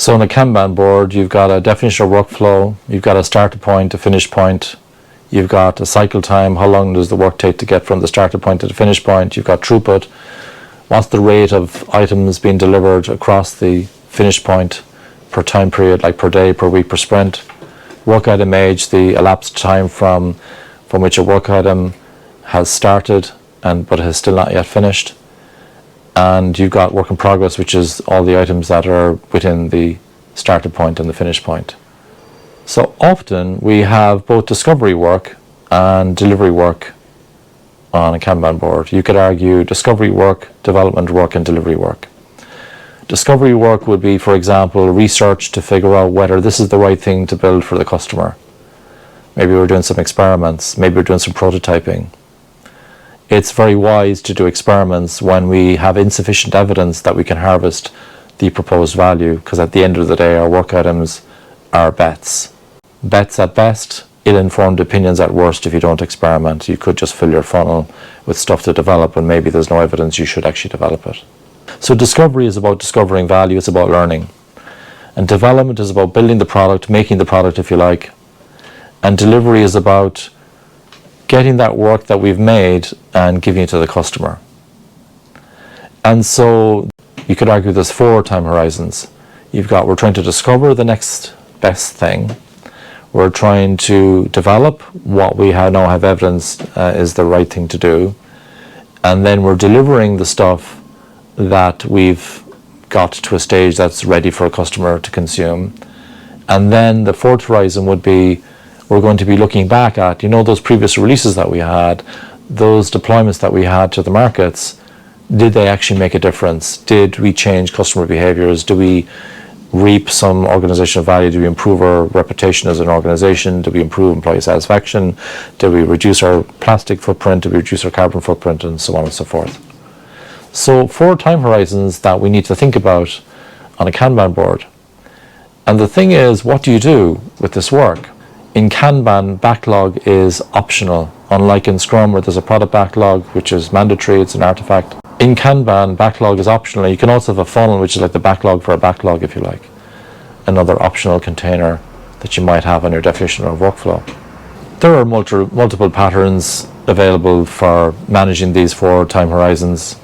So on a Kanban board, you've got a definition of workflow, you've got a starter point, a finish point, you've got a cycle time, how long does the work take to get from the starter point to the finish point, you've got throughput, what's the rate of items being delivered across the finish point per time period, like per day, per week, per sprint, work item age, the elapsed time from which a work item has started but has still not yet finished. And you've got work in progress, which is all the items that are within the starter point and the finish point. So often we have both discovery work and delivery work on a Kanban board. You could argue discovery work, development work, and delivery work. Discovery work would be, for example, research to figure out whether this is the right thing to build for the customer. Maybe we're doing some experiments, maybe we're doing some prototyping. It's very wise to do experiments when we have insufficient evidence that we can harvest the proposed value, because at the end of the day our work items are bets. Bets at best, ill-informed opinions at worst if you don't experiment. You could just fill your funnel with stuff to develop when maybe there's no evidence you should actually develop it. So discovery is about discovering value, it's about learning. And development is about building the product, making the product if you like. And delivery is about getting that work that we've made and giving it to the customer. And so you could argue there's 4 time horizons. We're trying to discover the next best thing. We're trying to develop what we now have evidence is the right thing to do. And then we're delivering the stuff that we've got to a stage that's ready for a customer to consume. And then the 4th horizon would be, we're going to be looking back at, those previous releases that we had, those deployments that we had to the markets, did they actually make a difference? Did we change customer behaviors? Do we reap some organizational value? Do we improve our reputation as an organization? Do we improve employee satisfaction? Do we reduce our plastic footprint? Do we reduce our carbon footprint? And so on and so forth. So 4 time horizons that we need to think about on a Kanban board. And the thing is, what do you do with this work? In Kanban, backlog is optional, unlike in Scrum where there's a product backlog which is mandatory, it's an artifact. In Kanban, backlog is optional. You can also have a funnel which is like the backlog for a backlog, if you like. Another optional container that you might have on your definition of workflow. There are multiple patterns available for managing these 4 time horizons.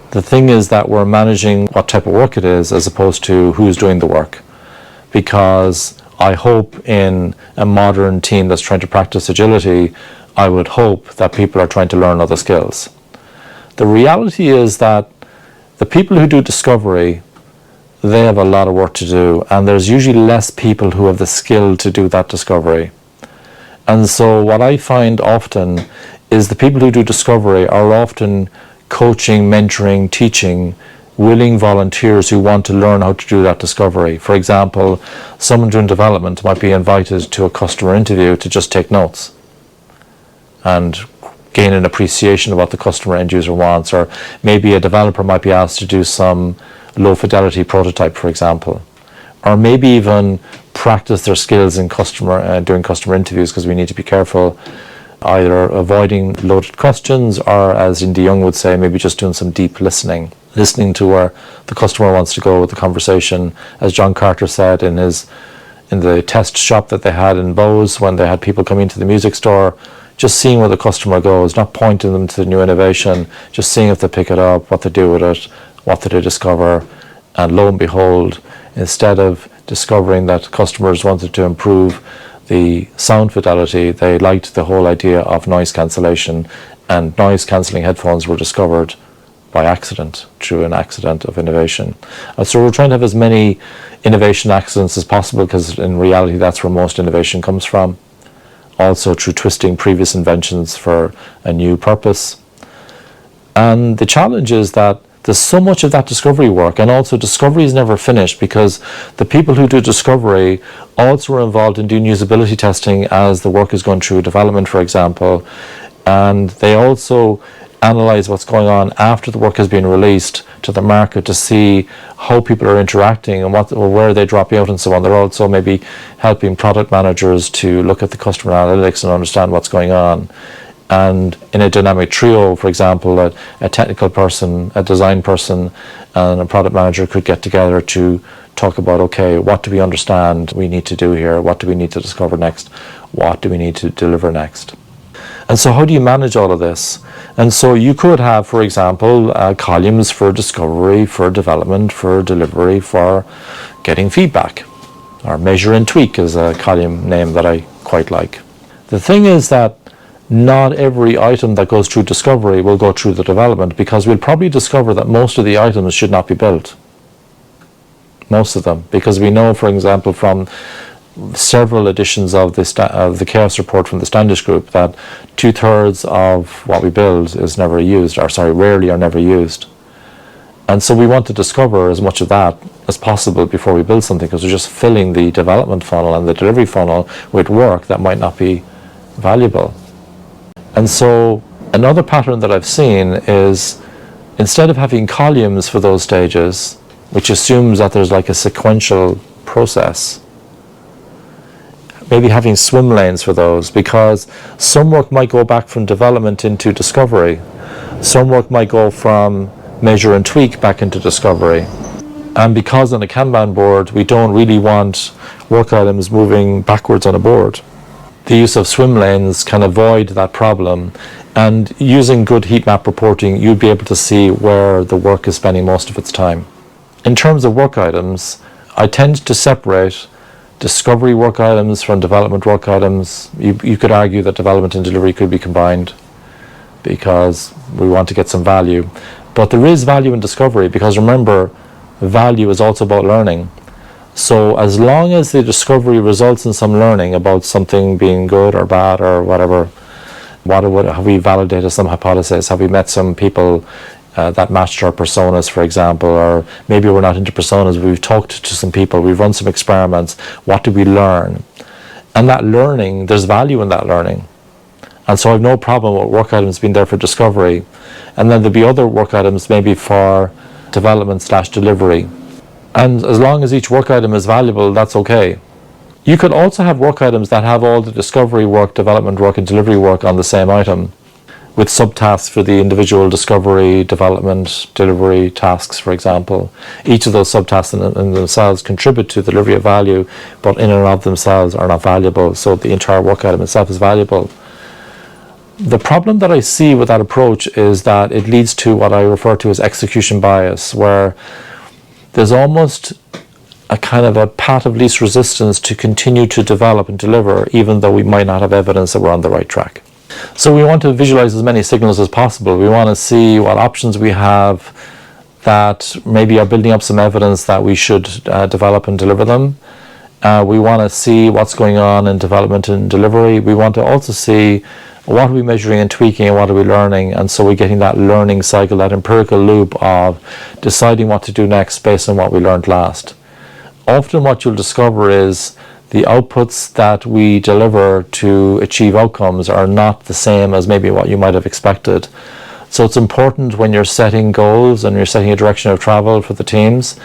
The thing is that we're managing what type of work it is as opposed to who's doing the work. Because I hope in a modern team that's trying to practice agility, I would hope that people are trying to learn other skills. The reality is that the people who do discovery, they have a lot of work to do, and there's usually less people who have the skill to do that discovery. And so what I find often is the people who do discovery are often coaching, mentoring, teaching willing volunteers who want to learn how to do that discovery. For example, someone doing development might be invited to a customer interview to just take notes and gain an appreciation of what the customer end user wants, or maybe a developer might be asked to do some low fidelity prototype, for example, or maybe even practice their skills in during customer interviews, because we need to be careful either avoiding loaded questions or, as Indy Young would say, maybe just doing some deep listening to where the customer wants to go with the conversation. As John Carter said in the test shop that they had in Bose, when they had people coming into the music store, just seeing where the customer goes, not pointing them to the new innovation, just seeing if they pick it up, what they do with it, what did they discover, and lo and behold, instead of discovering that customers wanted to improve the sound fidelity, they liked the whole idea of noise cancellation, and noise cancelling headphones were discovered by accident, through an accident of innovation. So we're trying to have as many innovation accidents as possible, because in reality that's where most innovation comes from. Also through twisting previous inventions for a new purpose. And the challenge is that there's so much of that discovery work, and also discovery is never finished, because the people who do discovery also are involved in doing usability testing as the work is going through development, for example, and they also analyze what's going on after the work has been released to the market to see how people are interacting and where are they dropping out and so on. They're also maybe helping product managers to look at the customer analytics and understand what's going on. And in a dynamic trio, for example, a technical person, a design person, and a product manager could get together to talk about, okay, what do we understand we need to do here? What do we need to discover next? What do we need to deliver next? And so how do you manage all of this? And so you could have, for example, columns for discovery, for development, for delivery, for getting feedback. Or measure and tweak is a column name that I quite like. The thing is that not every item that goes through discovery will go through the development, because we'll probably discover that most of the items should not be built. Most of them. Because we know, for example, from several editions of the chaos report from the standards group that 2/3 of what we build is never used, or sorry, rarely or never used. And so we want to discover as much of that as possible before we build something, because we're just filling the development funnel and the delivery funnel with work that might not be valuable. And so another pattern that I've seen is, instead of having columns for those stages, which assumes that there's like a sequential process, maybe having swim lanes for those, because some work might go back from development into discovery. Some work might go from measure and tweak back into discovery. And because on a Kanban board, we don't really want work items moving backwards on a board, the use of swim lanes can avoid that problem. And using good heat map reporting, you'd be able to see where the work is spending most of its time. In terms of work items, I tend to separate discovery work items from development work items. You could argue that development and delivery could be combined because we want to get some value. But there is value in discovery, because remember, value is also about learning. So as long as the discovery results in some learning about something being good or bad or whatever, have we validated some hypothesis? Have we met some people that matched our personas, for example? Or maybe we're not into personas, but we've talked to some people, we've run some experiments. What did we learn? And that learning, there's value in that learning. And so I have no problem with work items being there for discovery. And then there'll be other work items maybe for development/delivery. And as long as each work item is valuable, that's okay. You could also have work items that have all the discovery work, development work, and delivery work on the same item, with subtasks for the individual discovery, development, delivery tasks, for example. Each of those subtasks in themselves contribute to the delivery of value, but in and of themselves are not valuable, so the entire work item itself is valuable. The problem that I see with that approach is that it leads to what I refer to as execution bias, where there's almost a kind of a path of least resistance to continue to develop and deliver, even though we might not have evidence that we're on the right track. So we want to visualize as many signals as possible. We want to see what options we have that maybe are building up some evidence that we should develop and deliver them. We want to see what's going on in development and delivery. We want to also see what are we measuring and tweaking and what are we learning, and so we're getting that learning cycle, that empirical loop of deciding what to do next based on what we learned last. Often what you'll discover is the outputs that we deliver to achieve outcomes are not the same as maybe what you might have expected. So it's important when you're setting goals and you're setting a direction of travel for the teams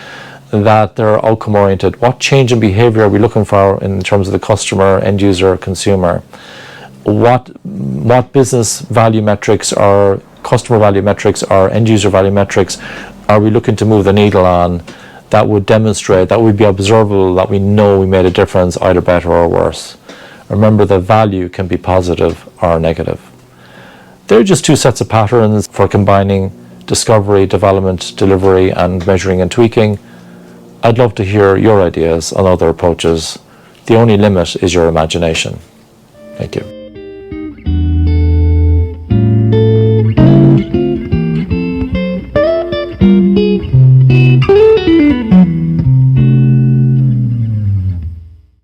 that they're outcome oriented. What change in behavior are we looking for in terms of the customer, end user, consumer? What business value metrics or customer value metrics or end user value metrics are we looking to move the needle on that would demonstrate, that would be observable, that we know we made a difference, either better or worse? Remember, the value can be positive or negative. They're just two sets of patterns for combining discovery, development, delivery, and measuring and tweaking. I'd love to hear your ideas on other approaches. The only limit is your imagination. Thank you.